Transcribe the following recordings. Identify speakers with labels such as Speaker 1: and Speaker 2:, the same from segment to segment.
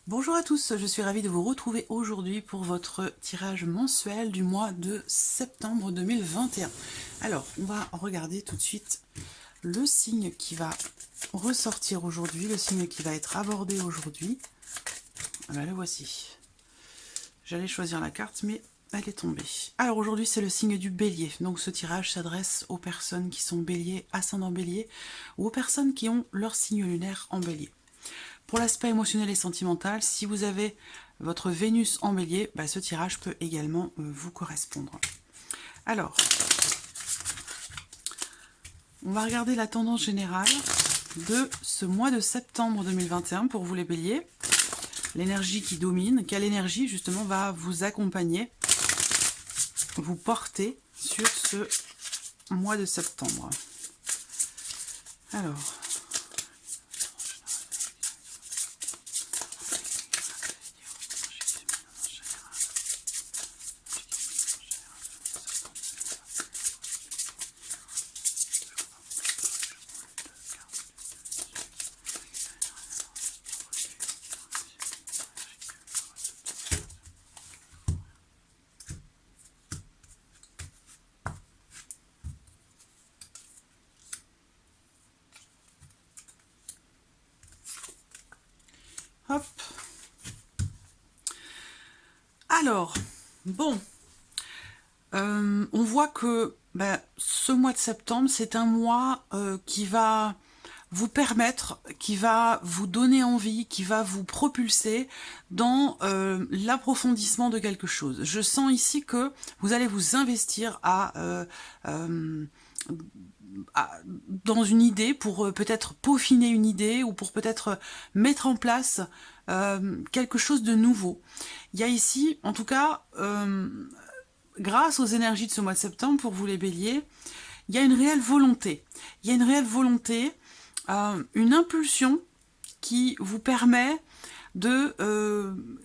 Speaker 1: Bonjour à tous, je suis ravie de vous retrouver aujourd'hui pour votre tirage mensuel du mois de septembre 2021. Alors, on va regarder tout de suite le signe qui va ressortir aujourd'hui, le signe qui va être abordé aujourd'hui. Ah ben, le voici. J'allais choisir la carte, mais elle est tombée. Alors aujourd'hui, c'est le signe du bélier. Donc ce tirage s'adresse aux personnes qui sont bélier, ascendant bélier, ou aux personnes qui ont leur signe lunaire en bélier. Pour l'aspect émotionnel et sentimental, si vous avez votre Vénus en bélier, ce tirage peut également vous correspondre. Alors, on va regarder la tendance générale de ce mois de septembre 2021 pour vous les béliers. L'énergie qui domine, quelle énergie justement va vous accompagner, vous porter sur ce mois de septembre. Alors, hop. Alors, bon, on voit que ce mois de septembre, c'est un mois qui va vous permettre, qui va vous donner envie, qui va vous propulser dans l'approfondissement de quelque chose. Je sens ici que vous allez vous investir dans une idée pour peut-être peaufiner une idée ou pour peut-être mettre en place quelque chose de nouveau. Il y a ici, en tout cas, grâce aux énergies de ce mois de septembre, pour vous les béliers, il y a une réelle volonté. Il y a une réelle volonté, une impulsion qui vous permet de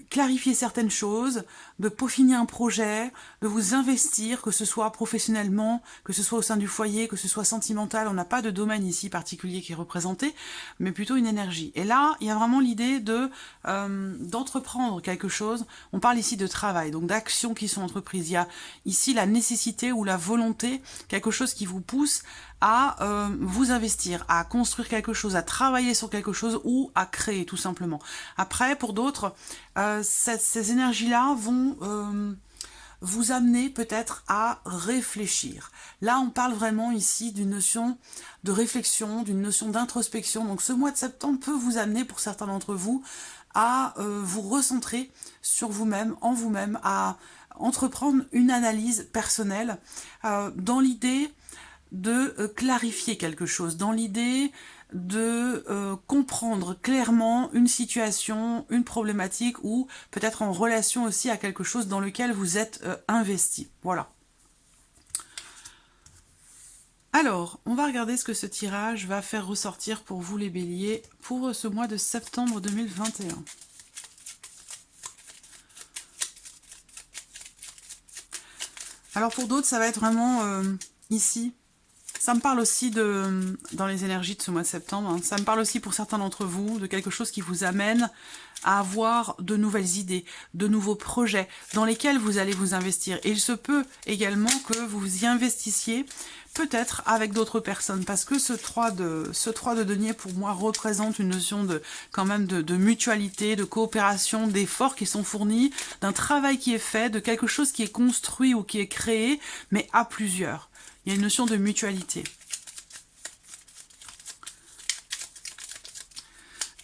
Speaker 1: clarifier certaines choses, de peaufiner un projet, de vous investir, que ce soit professionnellement, que ce soit au sein du foyer, que ce soit sentimental. On n'a pas de domaine ici particulier qui est représenté, mais plutôt une énergie. Et là, il y a vraiment l'idée de d'entreprendre quelque chose. On parle ici de travail, donc d'actions qui sont entreprises. Il y a ici la nécessité ou la volonté, quelque chose qui vous pousse à vous investir, à construire quelque chose, à travailler sur quelque chose ou à créer tout simplement. Après, pour d'autres, ces énergies-là vont vous amener peut-être à réfléchir. Là, on parle vraiment ici d'une notion de réflexion, d'une notion d'introspection. Donc ce mois de septembre peut vous amener, pour certains d'entre vous, à vous recentrer sur vous-même, en vous-même, à entreprendre une analyse personnelle dans l'idée de clarifier quelque chose, dans l'idée de comprendre clairement une situation, une problématique ou peut-être en relation aussi à quelque chose dans lequel vous êtes investi. Voilà. Alors, on va regarder ce que ce tirage va faire ressortir pour vous les béliers pour ce mois de septembre 2021. Alors pour d'autres, ça va être vraiment ici. Ça me parle aussi dans les énergies de ce mois de septembre, hein, ça me parle aussi pour certains d'entre vous de quelque chose qui vous amène à avoir de nouvelles idées, de nouveaux projets dans lesquels vous allez vous investir. Et il se peut également que vous y investissiez peut-être avec d'autres personnes, parce que ce 3 de denier pour moi représente une notion quand même de mutualité, de coopération, d'efforts qui sont fournis, d'un travail qui est fait, de quelque chose qui est construit ou qui est créé, mais à plusieurs. Il y a une notion de mutualité.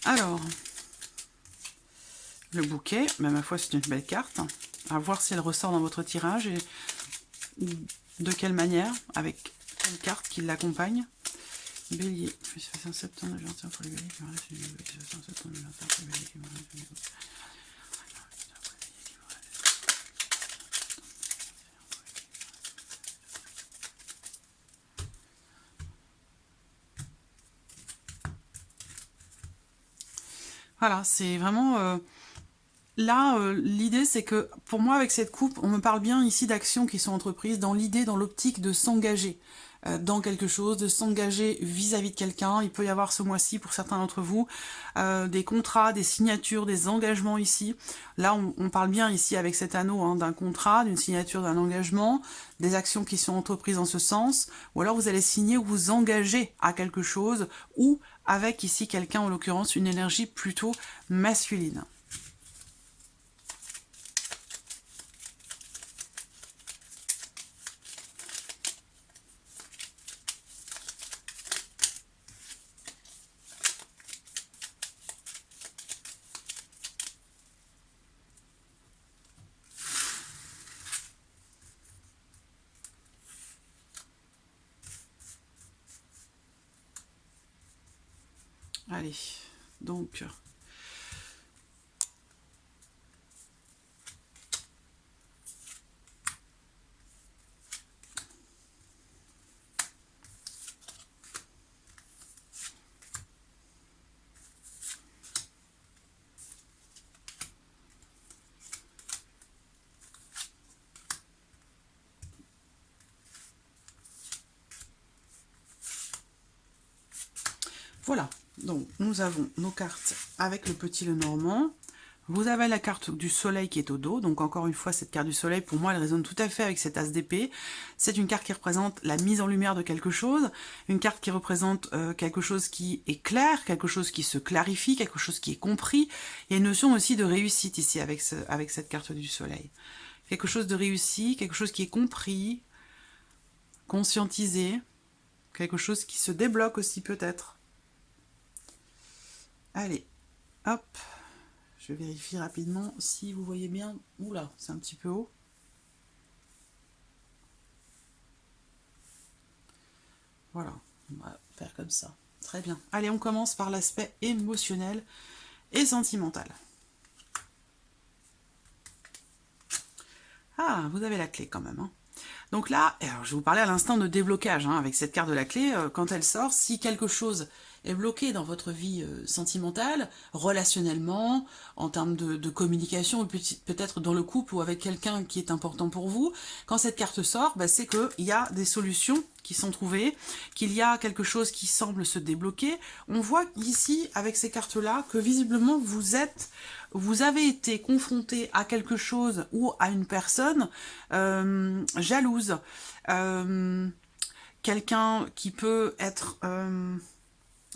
Speaker 1: Alors, le bouquet, ma foi c'est une belle carte. À voir si elle ressort dans votre tirage et de quelle manière, avec quelle carte qui l'accompagne. Bélier, c'est un septembre de gentil pour les béliers qui me reste une c'est un septembre de gentil pour les béliers qui me reste une Voilà, c'est vraiment Là, l'idée, c'est que, pour moi, avec cette coupe, on me parle bien ici d'actions qui sont entreprises dans l'idée, dans l'optique de s'engager dans quelque chose, de s'engager vis-à-vis de quelqu'un. Il peut y avoir ce mois-ci, pour certains d'entre vous, des contrats, des signatures, des engagements ici. Là, on parle bien ici, avec cet anneau, hein, d'un contrat, d'une signature, d'un engagement, des actions qui sont entreprises en ce sens, ou alors vous allez signer ou vous engager à quelque chose, ou avec ici quelqu'un, en l'occurrence, une énergie plutôt masculine. Allez, donc, voilà. Donc, nous avons nos cartes avec le petit Lenormand. Vous avez la carte du soleil qui est au dos. Donc, encore une fois, cette carte du soleil, pour moi, elle résonne tout à fait avec cet as d'épée. C'est une carte qui représente la mise en lumière de quelque chose. Une carte qui représente quelque chose qui est clair, quelque chose qui se clarifie, quelque chose qui est compris. Il y a une notion aussi de réussite ici avec cette carte du soleil. Quelque chose de réussi, quelque chose qui est compris, conscientisé, quelque chose qui se débloque aussi peut-être. Allez, hop, je vérifie rapidement si vous voyez bien. Oula, c'est un petit peu haut. Voilà, on va faire comme ça. Très bien. Allez, on commence par l'aspect émotionnel et sentimental. Ah, vous avez la clé quand même, hein. Donc là, alors je vous parlais à l'instant de déblocage, hein, avec cette carte de la clé, quand elle sort, si quelque chose est bloqué dans votre vie sentimentale, relationnellement, en termes de communication, peut-être dans le couple ou avec quelqu'un qui est important pour vous, quand cette carte sort, bah, c'est qu'il y a des solutions qui sont trouvées, qu'il y a quelque chose qui semble se débloquer. On voit ici, avec ces cartes-là, que visiblement vous avez été confronté à quelque chose ou à une personne jalouse, quelqu'un qui peut être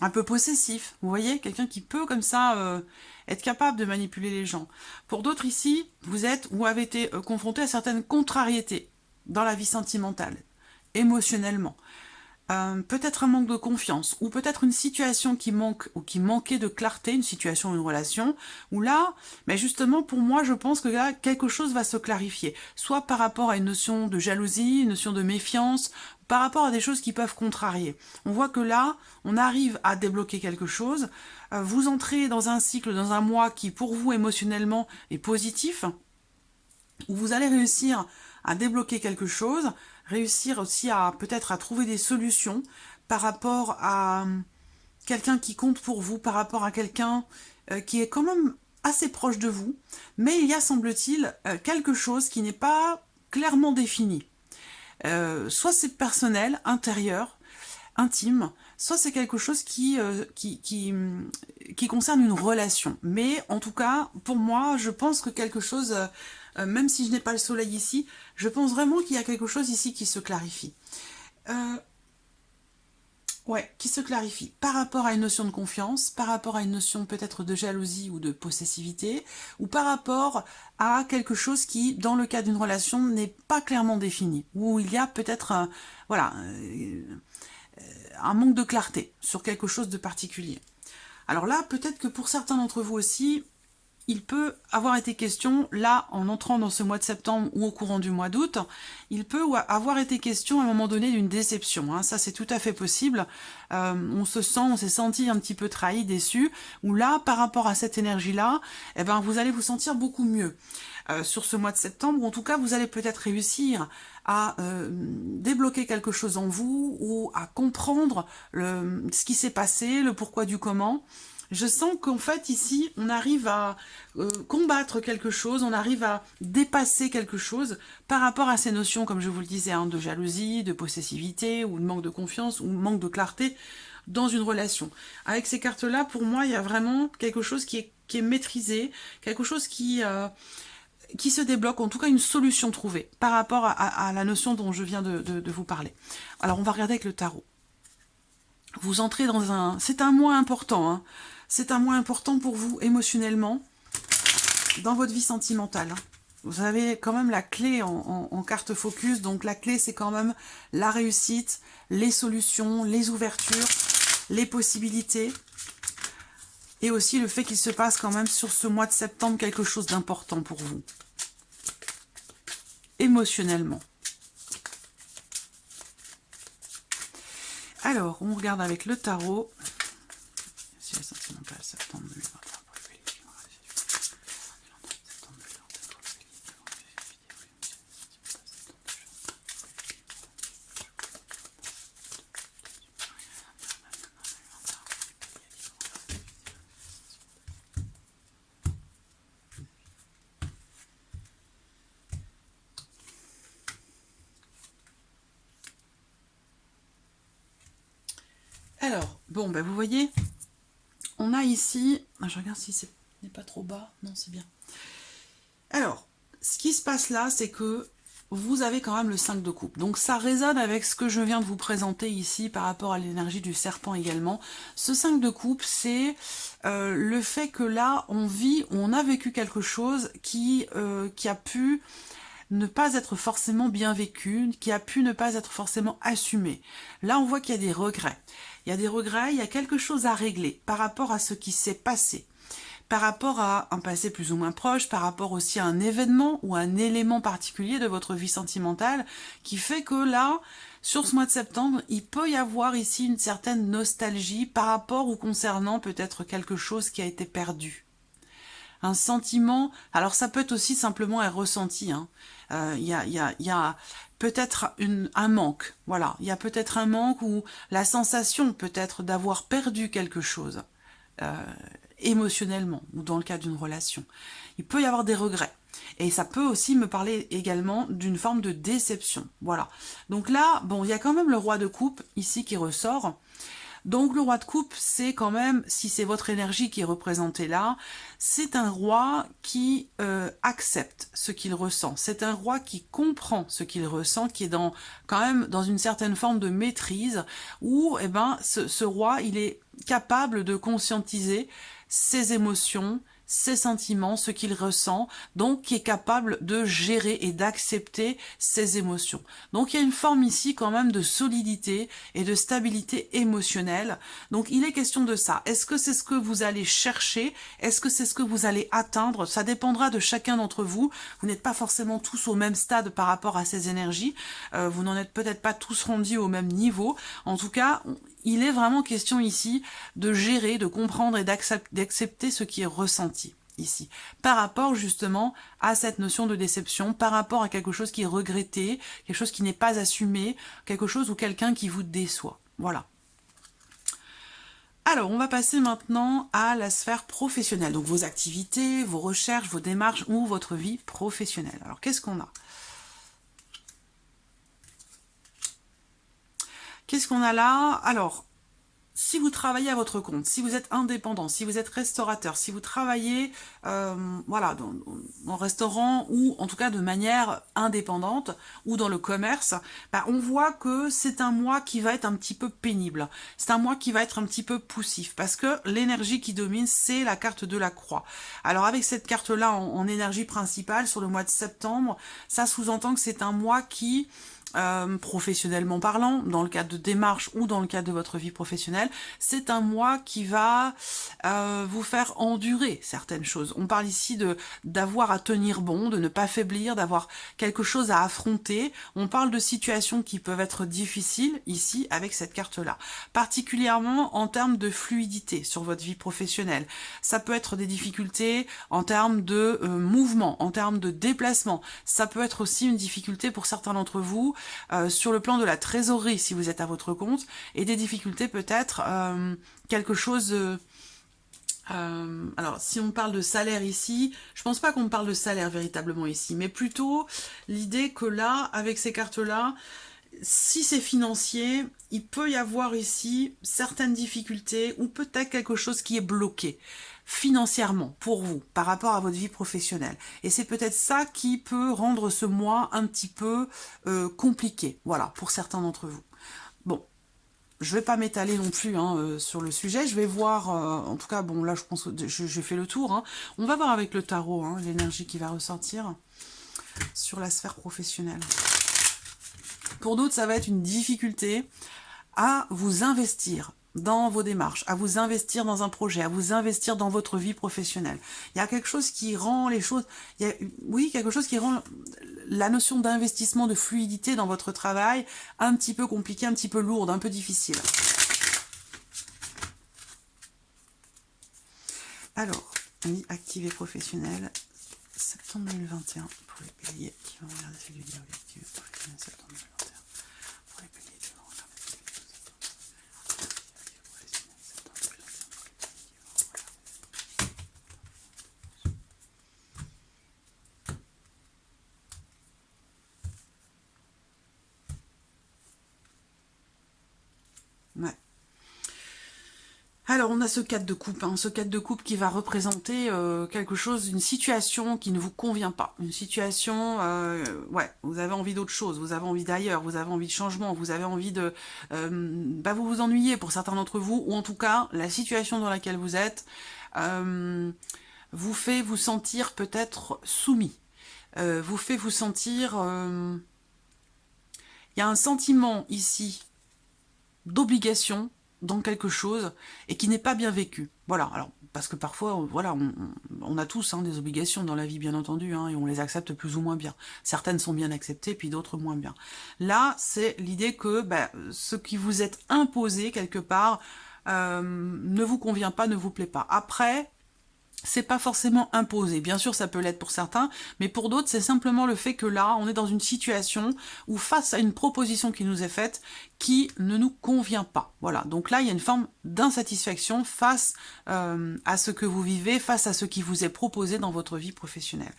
Speaker 1: un peu possessif, vous voyez, quelqu'un qui peut comme ça être capable de manipuler les gens. Pour d'autres ici, vous êtes ou avez été confronté à certaines contrariétés dans la vie sentimentale, émotionnellement. Peut-être un manque de confiance, ou peut-être une situation qui manque ou qui manquait de clarté, une situation, une relation, où là, mais justement pour moi, je pense que là, quelque chose va se clarifier, soit par rapport à une notion de jalousie, une notion de méfiance, par rapport à des choses qui peuvent contrarier. On voit que là, on arrive à débloquer quelque chose, vous entrez dans un cycle, dans un mois qui pour vous émotionnellement est positif, où vous allez réussir à débloquer quelque chose, réussir aussi à peut-être à trouver des solutions par rapport à quelqu'un qui compte pour vous, par rapport à quelqu'un qui est quand même assez proche de vous, mais il y a, semble-t-il, quelque chose qui n'est pas clairement défini. Soit c'est personnel, intérieur, intime, soit c'est quelque chose qui concerne une relation. Mais en tout cas, pour moi, je pense que quelque chose, même si je n'ai pas le soleil ici, je pense vraiment qu'il y a quelque chose ici qui se clarifie. Ouais, qui se clarifie par rapport à une notion de confiance, par rapport à une notion peut-être de jalousie ou de possessivité, ou par rapport à quelque chose qui, dans le cas d'une relation, n'est pas clairement défini, où il y a peut-être un manque de clarté sur quelque chose de particulier. Alors là, peut-être que pour certains d'entre vous aussi, il peut avoir été question, là, en entrant dans ce mois de septembre ou au courant du mois d'août, il peut avoir été question à un moment donné d'une déception. Hein. Ça, c'est tout à fait possible. On s'est senti un petit peu trahi, déçu, ou là, par rapport à cette énergie-là, eh ben, vous allez vous sentir beaucoup mieux. Sur ce mois de septembre, ou en tout cas, vous allez peut-être réussir à débloquer quelque chose en vous, ou à comprendre ce qui s'est passé, le pourquoi du comment. Je sens qu'en fait, ici, on arrive à combattre quelque chose, on arrive à dépasser quelque chose par rapport à ces notions, comme je vous le disais, hein, de jalousie, de possessivité, ou de manque de confiance, ou manque de clarté dans une relation. Avec ces cartes-là, pour moi, il y a vraiment quelque chose qui est maîtrisé, quelque chose qui se débloque, en tout cas une solution trouvée par rapport à la notion dont je viens de vous parler. Alors, on va regarder avec le tarot. Vous entrez dans un... C'est un mois important, hein. C'est un mois important pour vous émotionnellement, dans votre vie sentimentale. Vous avez quand même la clé en carte focus, donc la clé c'est quand même la réussite, les solutions, les ouvertures, les possibilités, et aussi le fait qu'il se passe quand même sur ce mois de septembre quelque chose d'important pour vous, émotionnellement. Alors, on regarde avec le tarot. Si la sentimentale, septembre 2021. Alors, bon, ben vous voyez, on a ici... Je regarde si c'est n'est pas trop bas. Non, c'est bien. Alors, ce qui se passe là, c'est que vous avez quand même le 5 de coupe. Donc ça résonne avec ce que je viens de vous présenter ici par rapport à l'énergie du serpent également. Ce 5 de coupe, c'est le fait que là, on a vécu quelque chose qui a pu ne pas être forcément bien vécu, qui a pu ne pas être forcément assumé. Là, on voit qu'il y a des regrets. Il y a des regrets, il y a quelque chose à régler par rapport à ce qui s'est passé, par rapport à un passé plus ou moins proche, par rapport aussi à un événement ou un élément particulier de votre vie sentimentale qui fait que là, sur ce mois de septembre, il peut y avoir ici une certaine nostalgie par rapport ou concernant peut-être quelque chose qui a été perdu. Un sentiment, alors ça peut être aussi simplement un ressenti, hein. Il y a peut-être un manque, voilà, il y a peut-être un manque ou la sensation peut-être d'avoir perdu quelque chose émotionnellement ou dans le cadre d'une relation. Il peut y avoir des regrets et ça peut aussi me parler également d'une forme de déception, voilà. Donc là, bon, il y a quand même le roi de coupe ici qui ressort. Donc le roi de coupe, c'est quand même, si c'est votre énergie qui est représentée là, c'est un roi qui accepte ce qu'il ressent. C'est un roi qui comprend ce qu'il ressent, qui est quand même dans une certaine forme de maîtrise, où eh ben, ce roi, il est capable de conscientiser ses émotions, ses sentiments, ce qu'il ressent, donc qui est capable de gérer et d'accepter ses émotions. Donc il y a une forme ici quand même de solidité et de stabilité émotionnelle. Donc il est question de ça. Est-ce que c'est ce que vous allez chercher? Est-ce que c'est ce que vous allez atteindre? Ça dépendra de chacun d'entre vous. Vous n'êtes pas forcément tous au même stade par rapport à ces énergies. Vous n'en êtes peut-être pas tous rendus au même niveau. En tout cas, il est vraiment question ici de gérer, de comprendre et d'accepter ce qui est ressenti ici, par rapport justement à cette notion de déception, par rapport à quelque chose qui est regretté, quelque chose qui n'est pas assumé, quelque chose ou quelqu'un qui vous déçoit. Voilà. Alors, on va passer maintenant à la sphère professionnelle, donc vos activités, vos recherches, vos démarches ou votre vie professionnelle. Alors, qu'est-ce qu'on a ? Qu'est-ce qu'on a là? Alors, si vous travaillez à votre compte, si vous êtes indépendant, si vous êtes restaurateur, si vous travaillez voilà, dans restaurant ou en tout cas de manière indépendante ou dans le commerce, bah, on voit que c'est un mois qui va être un petit peu pénible. C'est un mois qui va être un petit peu poussif parce que l'énergie qui domine, c'est la carte de la croix. Alors avec cette carte-là en énergie principale sur le mois de septembre, ça sous-entend que c'est un mois qui... professionnellement parlant, dans le cadre de démarches ou dans le cadre de votre vie professionnelle, c'est un mois qui va vous faire endurer certaines choses. On parle ici d'avoir à tenir bon, de ne pas faiblir, d'avoir quelque chose à affronter. On parle de situations qui peuvent être difficiles ici avec cette carte-là, particulièrement en termes de fluidité sur votre vie professionnelle. Ça peut être des difficultés en termes de mouvement, en termes de déplacement. Ça peut être aussi une difficulté pour certains d'entre vous sur le plan de la trésorerie si vous êtes à votre compte, et des difficultés peut-être quelque chose Alors, si on parle de salaire ici, je pense pas qu'on parle de salaire véritablement ici, mais plutôt l'idée que là, avec ces cartes-là, si c'est financier, il peut y avoir ici certaines difficultés ou peut-être quelque chose qui est bloqué financièrement pour vous par rapport à votre vie professionnelle. Et c'est peut-être ça qui peut rendre ce mois un petit peu compliqué, voilà, pour certains d'entre vous. Bon, je vais pas m'étaler non plus sur le sujet, je vais voir, en tout cas, bon là je pense que j'ai fait le tour, hein. On va voir avec le tarot l'énergie qui va ressortir sur la sphère professionnelle. Pour d'autres, ça va être une difficulté à vous investir dans vos démarches, à vous investir dans un projet, à vous investir dans votre vie professionnelle. Il y a quelque chose qui rend les choses... oui, quelque chose qui rend la notion d'investissement, de fluidité dans votre travail un petit peu compliquée, un petit peu lourde, un peu difficile. Alors, on dit activé professionnel, septembre 2021, pour les piliers qui vont regarder ce lieu activé professionnel, septembre 2021. Pour les piliers qui vont regarder ce lieu professionnel, septembre 2021. Ouais. Alors, on a ce 4 de coupe, ce 4 de coupe qui va représenter quelque chose, une situation qui ne vous convient pas. Une situation, ouais, vous avez envie d'autre chose, vous avez envie d'ailleurs, vous avez envie de changement, vous avez envie de... vous vous ennuyez pour certains d'entre vous, ou en tout cas, la situation dans laquelle vous êtes vous fait vous sentir peut-être soumis, vous fait vous sentir... Il y a un sentiment ici d'obligation dans quelque chose et qui n'est pas bien vécu. Voilà, alors parce que parfois, voilà, on a tous des obligations dans la vie, bien entendu, et on les accepte plus ou moins bien. Certaines sont bien acceptées, puis d'autres moins bien. Là, c'est l'idée que ce qui vous est imposé quelque part ne vous convient pas, ne vous plaît pas. Après, c'est pas forcément imposé. Bien sûr, ça peut l'être pour certains, mais pour d'autres, c'est simplement le fait que là, on est dans une situation où face à une proposition qui nous est faite, qui ne nous convient pas. Voilà, donc là, il y a une forme d'insatisfaction face à ce que vous vivez, face à ce qui vous est proposé dans votre vie professionnelle.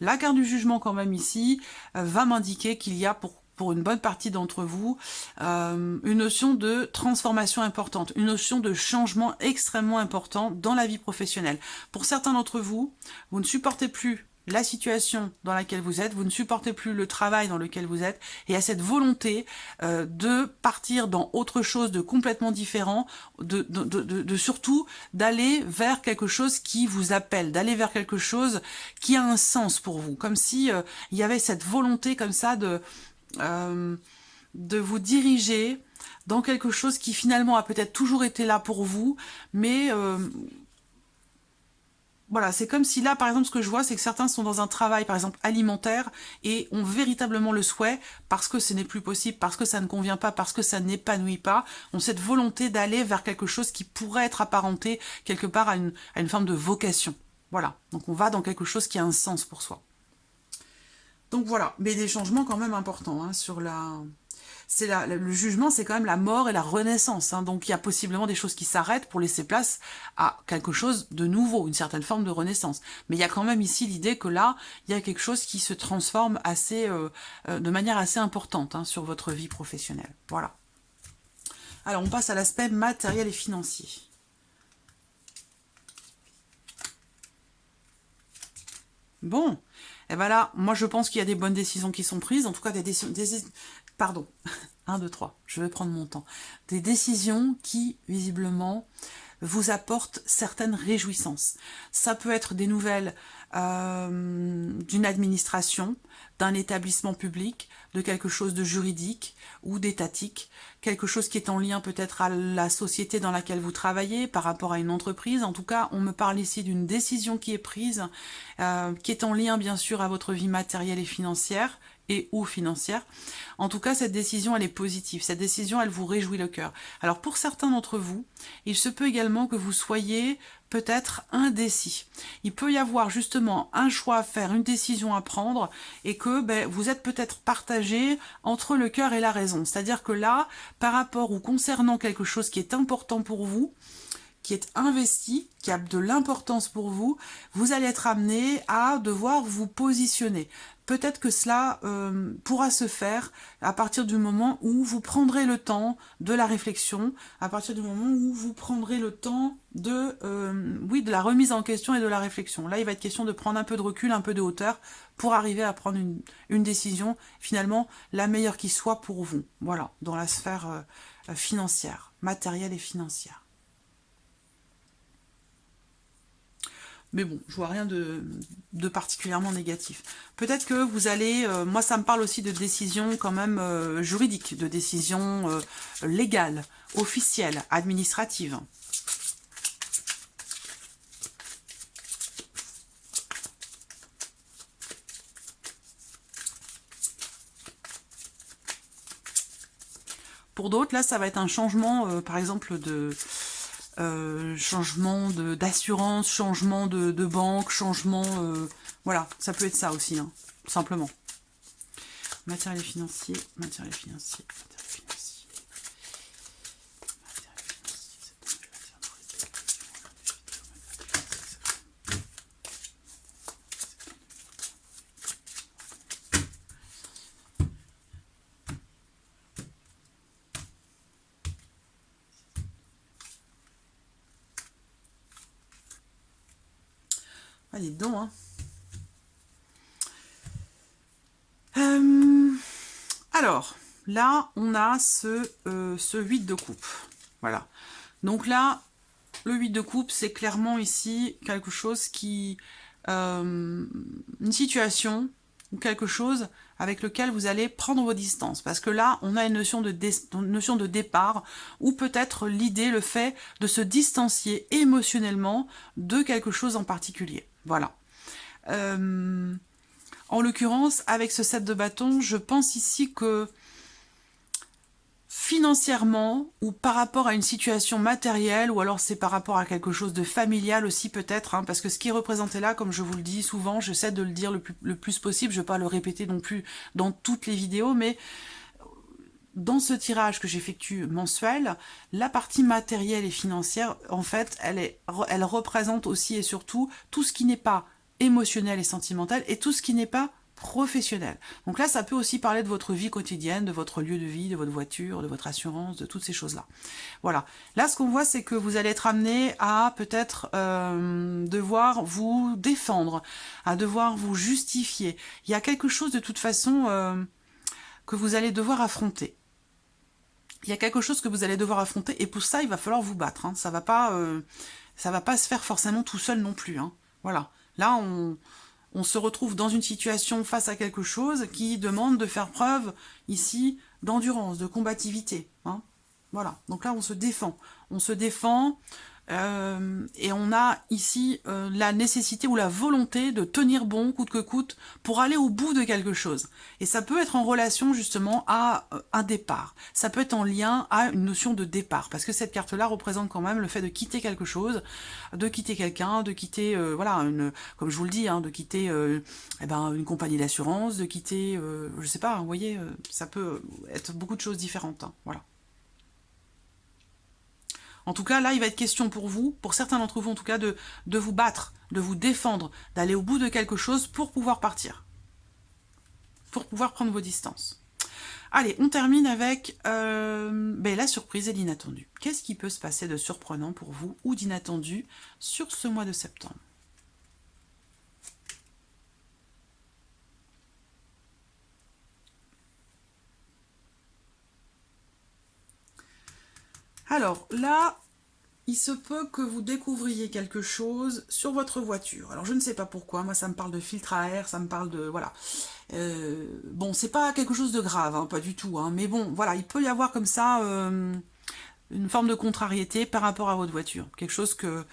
Speaker 1: La carte du jugement, quand même, ici, va m'indiquer qu'il y a pour une bonne partie d'entre vous, une notion de transformation importante, une notion de changement extrêmement important dans la vie professionnelle. Pour certains d'entre vous, vous ne supportez plus la situation dans laquelle vous êtes, vous ne supportez plus le travail dans lequel vous êtes, et à cette volonté de partir dans autre chose de complètement différent, de surtout d'aller vers quelque chose qui vous appelle, d'aller vers quelque chose qui a un sens pour vous, comme si il y avait cette volonté comme ça de vous diriger dans quelque chose qui finalement a peut-être toujours été là pour vous, mais voilà, c'est comme si là, par exemple, ce que je vois, c'est que certains sont dans un travail, par exemple, alimentaire, et ont véritablement le souhait, parce que ce n'est plus possible, parce que ça ne convient pas, parce que ça n'épanouit pas, ont cette volonté d'aller vers quelque chose qui pourrait être apparenté quelque part à une forme de vocation. Voilà, donc on va dans quelque chose qui a un sens pour soi. Donc voilà, mais des changements quand même importants sur la... le jugement, c'est quand même la mort et la renaissance. Donc il y a possiblement des choses qui s'arrêtent pour laisser place à quelque chose de nouveau, une certaine forme de renaissance. Mais il y a quand même ici l'idée que là, il y a quelque chose qui se transforme assez, de manière assez importante sur votre vie professionnelle. Voilà. Alors on passe à l'aspect matériel et financier. Bon, et ben là, moi je pense qu'il y a des bonnes décisions qui sont prises, en tout cas des décisions... Pardon, 1, 2, 3, je vais prendre mon temps. Des décisions qui, visiblement, vous apportent certaines réjouissances. Ça peut être des nouvelles d'une administration, d'un établissement public, de quelque chose de juridique ou d'étatique, quelque chose qui est en lien peut-être à la société dans laquelle vous travaillez, par rapport à une entreprise. En tout cas, on me parle ici d'une décision qui est prise, qui est en lien bien sûr à votre vie matérielle et financière, ou financière. En tout cas, cette décision, elle est positive. Cette décision, elle vous réjouit le cœur. Alors, pour certains d'entre vous, il se peut également que vous soyez peut-être indécis. Il peut y avoir justement un choix à faire, une décision à prendre, et que vous êtes peut-être partagé entre le cœur et la raison. C'est-à-dire que là, par rapport ou concernant quelque chose qui est important pour vous, qui est investi, qui a de l'importance pour vous, vous allez être amené à devoir vous positionner. Peut-être que cela pourra se faire à partir du moment où vous prendrez le temps de la réflexion, à partir du moment où vous prendrez le temps de, oui, de la remise en question et de la réflexion. Là, il va être question de prendre un peu de recul, un peu de hauteur pour arriver à prendre une décision, finalement, la meilleure qui soit pour vous. Voilà, dans la sphère financière, matérielle et financière. Mais bon, je vois rien de particulièrement négatif. Peut-être que vous allez... moi, ça me parle aussi de décisions quand même juridiques, de décisions légales, officielles, administratives. Pour d'autres, là, ça va être un changement, par exemple, de... changement d'assurance, changement de banque, changement... voilà, ça peut être ça aussi, hein, tout simplement. Matériel financier, matériel financier, matériel financier. Allez, donc, hein. Alors, là, on a ce 8 de coupe. Voilà. Donc là, le 8 de coupe, c'est clairement ici quelque chose qui... une situation ou quelque chose avec lequel vous allez prendre vos distances. Parce que là, on a une notion de départ, ou peut-être l'idée, le fait de se distancier émotionnellement de quelque chose en particulier. Voilà. En l'occurrence, avec ce 7 de bâton, je pense ici que financièrement, ou par rapport à une situation matérielle, ou alors c'est par rapport à quelque chose de familial aussi peut-être, hein, parce que ce qui est représenté là, comme je vous le dis souvent, j'essaie de le dire le plus possible, je ne vais pas le répéter non plus dans toutes les vidéos, mais dans ce tirage que j'effectue mensuel, la partie matérielle et financière, en fait, elle représente aussi et surtout tout ce qui n'est pas émotionnel et sentimental, et tout ce qui n'est pas professionnel. Donc là, ça peut aussi parler de votre vie quotidienne, de votre lieu de vie, de votre voiture, de votre assurance, de toutes ces choses-là. Voilà. Là, ce qu'on voit, c'est que vous allez être amené à peut-être devoir vous défendre, à devoir vous justifier. Il y a quelque chose de toute façon que vous allez devoir affronter. Il y a quelque chose que vous allez devoir affronter, et pour ça, il va falloir vous battre. Hein. Ça va pas se faire forcément tout seul non plus. Hein. Voilà. Là, on se retrouve dans une situation face à quelque chose qui demande de faire preuve, ici, d'endurance, de combativité. Hein. Voilà. Donc là, on se défend. On se défend, et on a ici la nécessité ou la volonté de tenir bon, coûte que coûte, pour aller au bout de quelque chose. Et ça peut être en relation, justement, à un départ. Ça peut être en lien à une notion de départ, parce que cette carte-là représente quand même le fait de quitter quelque chose, de quitter quelqu'un, de quitter, voilà, comme je vous le dis, hein, de quitter une compagnie d'assurance, de quitter, je sais pas, hein, vous voyez, ça peut être beaucoup de choses différentes. Hein, voilà. En tout cas, là, il va être question pour vous, pour certains d'entre vous en tout cas, de vous battre, de vous défendre, d'aller au bout de quelque chose pour pouvoir partir, pour pouvoir prendre vos distances. Allez, on termine avec la surprise et l'inattendu. Qu'est-ce qui peut se passer de surprenant pour vous ou d'inattendu sur ce mois de septembre? Alors là, il se peut que vous découvriez quelque chose sur votre voiture. Alors je ne sais pas pourquoi, moi ça me parle de filtre à air, ça me parle de... Voilà. Bon, c'est pas quelque chose de grave, hein, pas du tout, hein, mais bon, voilà, il peut y avoir comme ça une forme de contrariété par rapport à votre voiture. Quelque chose que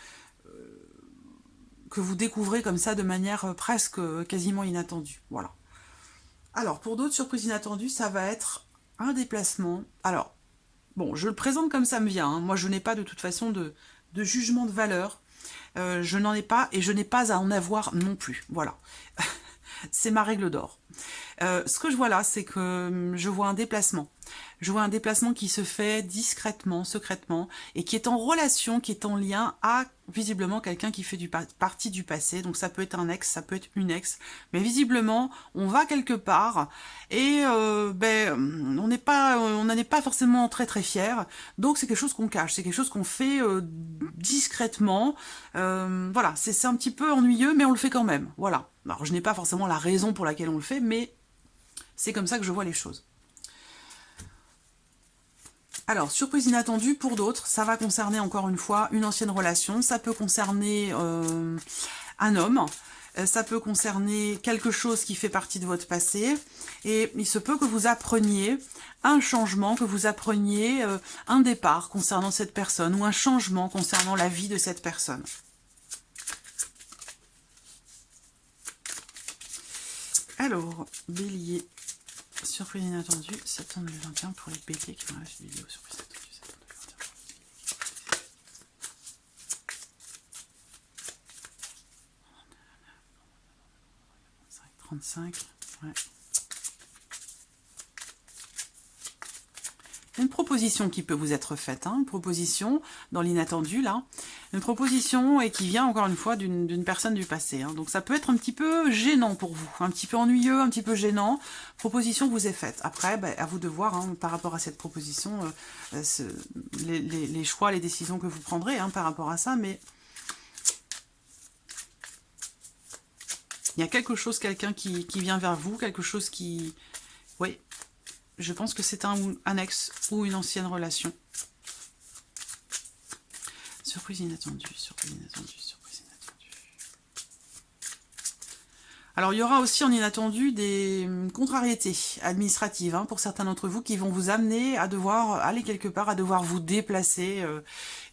Speaker 1: vous découvrez comme ça de manière presque quasiment inattendue. Voilà. Alors, pour d'autres surprises inattendues, ça va être un déplacement. Alors, bon, je le présente comme ça me vient. Hein. Moi, je n'ai pas de toute façon de jugement de valeur. Je n'en ai pas et je n'ai pas à en avoir non plus. Voilà. C'est ma règle d'or. Ce que je vois là, c'est que je vois un déplacement. Je vois un déplacement qui se fait discrètement, secrètement, et qui est en relation, qui est en lien à, visiblement, quelqu'un qui fait partie du passé. Donc ça peut être un ex, ça peut être une ex. Mais visiblement, on va quelque part, et on n'en est pas forcément très très fier. Donc c'est quelque chose qu'on cache, c'est quelque chose qu'on fait discrètement. Voilà, c'est un petit peu ennuyeux, mais on le fait quand même. Voilà. Alors je n'ai pas forcément la raison pour laquelle on le fait, mais c'est comme ça que je vois les choses. Alors, surprise inattendue, pour d'autres, ça va concerner encore une fois une ancienne relation, ça peut concerner un homme, ça peut concerner quelque chose qui fait partie de votre passé, et il se peut que vous appreniez un changement, que vous appreniez un départ concernant cette personne, ou un changement concernant la vie de cette personne. Alors, Bélier, surprise inattendue, septembre 2021 pour les béliers qui vont la vidéo, surprise inattendue. 35, ouais. Une proposition qui peut vous être faite, hein, une proposition dans l'inattendu, là, une proposition et qui vient encore une fois d'une personne du passé. Hein. Donc ça peut être un petit peu gênant pour vous, un petit peu ennuyeux, un petit peu gênant. Proposition vous est faite. Après, à vous de voir hein, par rapport à cette proposition, les choix, les décisions que vous prendrez hein, par rapport à ça, mais il y a quelque chose, quelqu'un qui vient vers vous, quelque chose qui... Oui, je pense que c'est un ex ou une ancienne relation. Surprise inattendue, surprise inattendue, surprise inattendue. Alors, il y aura aussi en inattendu des contrariétés administratives hein, pour certains d'entre vous qui vont vous amener à devoir aller quelque part, à devoir vous déplacer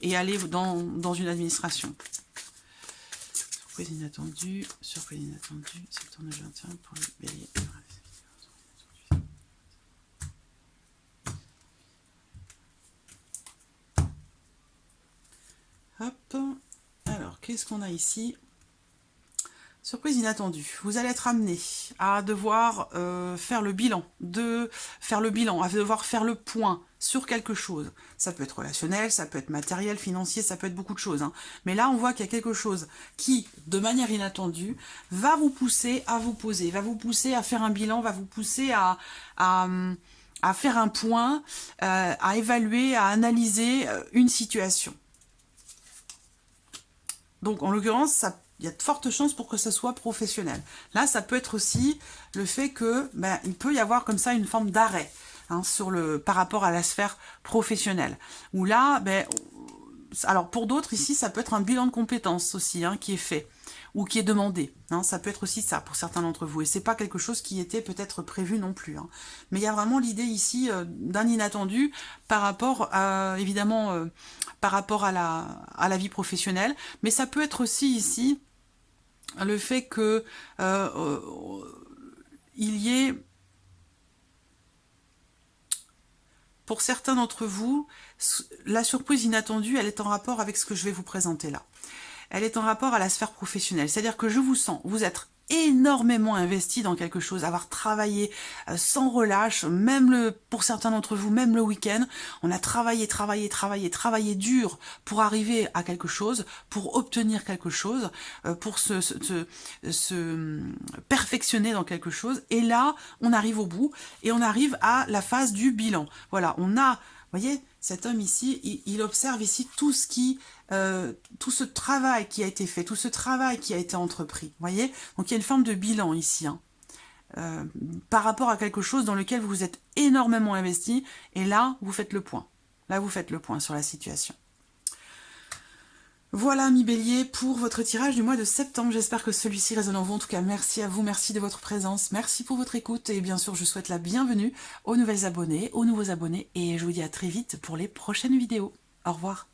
Speaker 1: et aller dans une administration. Surprise inattendue, septembre 2021 pour le bélier. Hop, alors qu'est-ce qu'on a ici? Surprise inattendue. Vous allez être amené à devoir faire le bilan, à devoir faire le point sur quelque chose. Ça peut être relationnel, ça peut être matériel, financier, ça peut être beaucoup de choses. Hein. Mais là, on voit qu'il y a quelque chose qui, de manière inattendue, va vous pousser à vous poser, va vous pousser à faire un bilan, va vous pousser à faire un point, à évaluer, à analyser une situation. Donc, en l'occurrence, il y a de fortes chances pour que ce soit professionnel. Là, ça peut être aussi le fait que il peut y avoir comme ça une forme d'arrêt hein, par rapport à la sphère professionnelle. Où là, alors pour d'autres ici, ça peut être un bilan de compétences aussi hein, qui est fait ou qui est demandé. Hein, ça peut être aussi ça pour certains d'entre vous. Et c'est pas quelque chose qui était peut-être prévu non plus. Hein. Mais il y a vraiment l'idée ici d'un inattendu par rapport à, évidemment, par rapport à la vie professionnelle. Mais ça peut être aussi ici le fait que il y ait, pour certains d'entre vous, la surprise inattendue, elle est en rapport avec ce que je vais vous présenter là. Elle est en rapport à la sphère professionnelle. C'est-à-dire que je vous sens, vous êtes énormément investi dans quelque chose, avoir travaillé sans relâche, pour certains d'entre vous, même le week-end, on a travaillé dur pour arriver à quelque chose, pour obtenir quelque chose, pour se perfectionner dans quelque chose, et là, on arrive au bout, et on arrive à la phase du bilan. Voilà, on a, vous voyez, cet homme ici, il observe ici tout ce travail qui a été fait, tout ce travail qui a été entrepris, vous voyez. Donc il y a une forme de bilan ici, hein, par rapport à quelque chose dans lequel vous vous êtes énormément investi, et là, vous faites le point. Là, vous faites le point sur la situation. Voilà, mi Bélier, pour votre tirage du mois de septembre. J'espère que celui-ci résonne en vous. En tout cas, merci à vous, merci de votre présence, merci pour votre écoute. Et bien sûr, je souhaite la bienvenue aux nouvelles abonnés, aux nouveaux abonnés. Et je vous dis à très vite pour les prochaines vidéos. Au revoir.